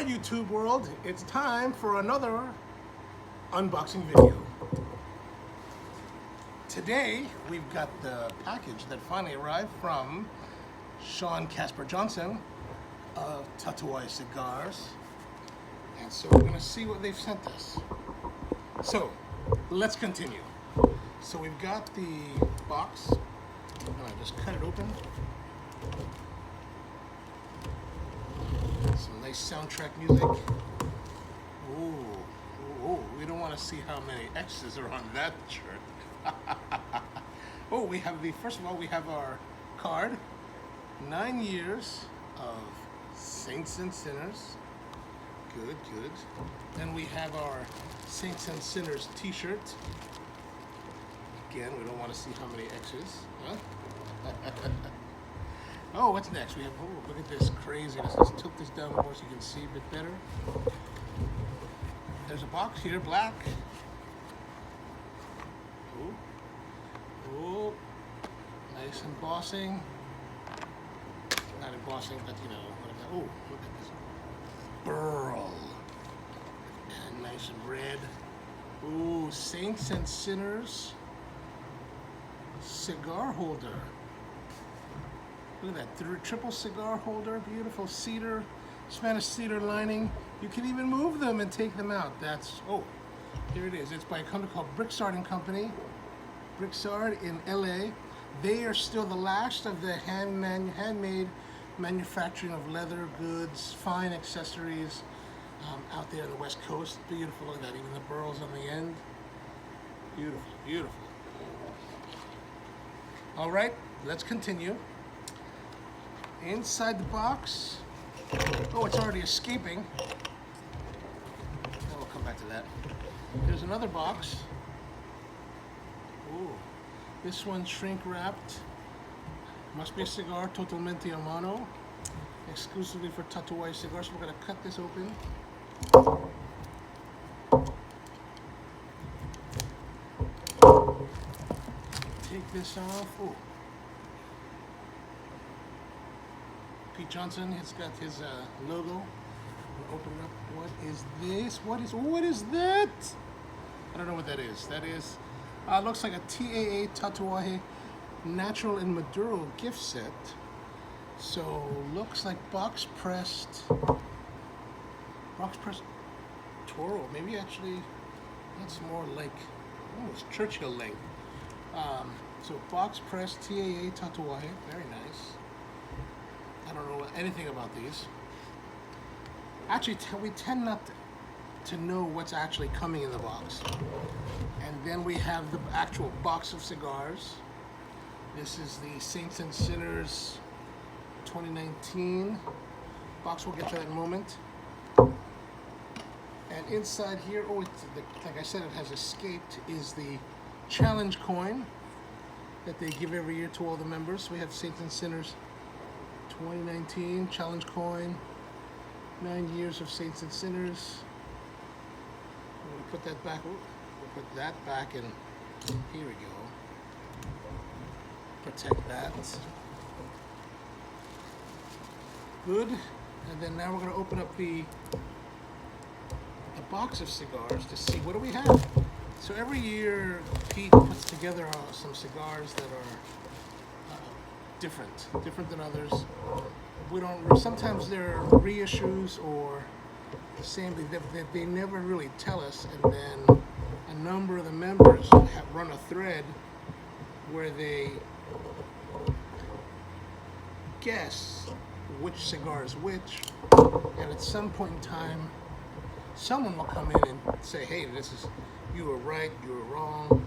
YouTube world, it's time for another unboxing video. Today we've got the package that finally arrived from Sean Casper Johnson of Tatuaje cigars, and so we're gonna see what they've sent us. So let's continue. So we've got the box. I'm gonna just cut it open. Some nice soundtrack music. Ooh, we don't want to see how many X's are on that shirt. Oh, we have first of all, we have our card. 9 years of Saints and Sinners. Good. Then we have our Saints and Sinners t-shirt. Again, we don't want to see how many X's. Huh? Oh, what's next? We have, oh, look at this craziness. Let's tilt this down more so you can see a bit better. There's a box here, black. Oh, nice embossing. Not embossing, but you know, oh, look at this. Burl. And nice and red. Ooh, Saints and Sinners cigar holder. Look at that, triple cigar holder, beautiful cedar, Spanish cedar lining. You can even move them and take them out. That's, oh, here it is. It's by a company called Brixard & Company. Brixard in LA. They are still the last of the handmade manufacturing of leather goods, fine accessories out there on the West Coast. Beautiful, look at that, even the burls on the end. Beautiful. All right, let's continue. Inside the box, oh, it's already escaping. We'll come back to that. There's another box. Ooh, this one's shrink wrapped. Must be a cigar, totalmente a mano, exclusively for Tatuaje cigars. We're gonna cut this open. Take this off. Ooh. Pete Johnson has got his logo. We'll open it up. What is this? What is that? I don't know what that is. That is, looks like a TAA Tatuaje Natural and Maduro gift set. So looks like box pressed Toro. Maybe actually that's more like almost Churchill length. So box pressed TAA Tatuaje. Very nice. I don't know anything about these. Actually, we tend not to know what's actually coming in the box. And then we have the actual box of cigars. This is the Saints and Sinners 2019 box. We'll get to that in a moment. And inside here, oh, like I said, it has escaped, is the challenge coin that they give every year to all the members. We have Saints and Sinners 2019 challenge coin, 9 years of Saints and Sinners. We'll put that back. We'll put that back, and here we go. Protect that. Good. And then now we're going to open up the box of cigars to see what do we have. So every year Pete puts together some cigars that are different than others. We don't. Sometimes they're reissues or the same. They never really tell us, and then a number of the members have run a thread where they guess which cigar is which, and at some point in time, someone will come in and say, "Hey, you were right, you were wrong."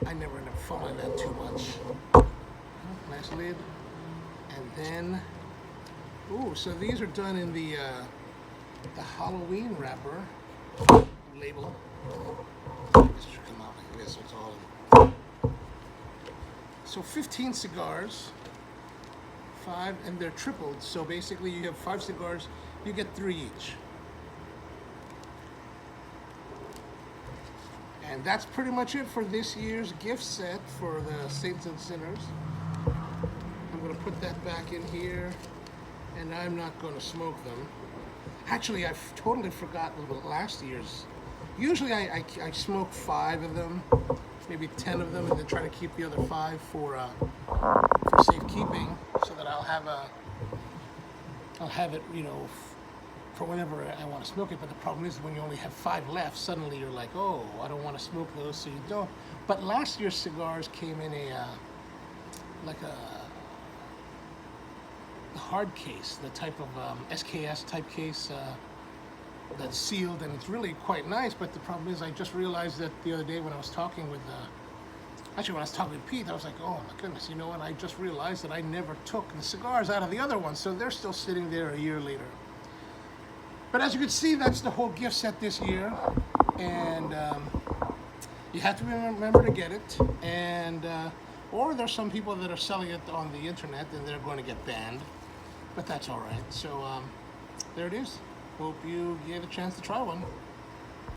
I never end up following that too much. Nice lid. And then, ooh, so these are done in the Halloween wrapper label. This should come out like this, so it's all in. So 15 cigars, 5, and they're tripled. So basically you have 5 cigars, you get 3 each. And that's pretty much it for this year's gift set for the Saints and Sinners. I'm going to put that back in here. and I'm not going to smoke them. Actually, I totally forgot about last year's. Usually I smoke 5 of them, maybe 10 of them, and then try to keep the other 5 for safekeeping, so that I'll have it, you know, for whenever I want to smoke it. But the problem is when you only have 5 left, suddenly you're like, oh, I don't want to smoke those, so you don't. But last year's cigars came in a hard case, the type of SKS type case that's sealed, and it's really quite nice. But the problem is, I just realized that the other day when I was talking with actually when I was talking with Pete, I was like, oh my goodness, you know, and I just realized that I never took the cigars out of the other ones, so they're still sitting there a year later. But as you can see, that's the whole gift set this year, and you have to remember to get it, and or there's some people that are selling it on the internet and they're going to get banned, but that's all right. So there it is. Hope you get a chance to try one.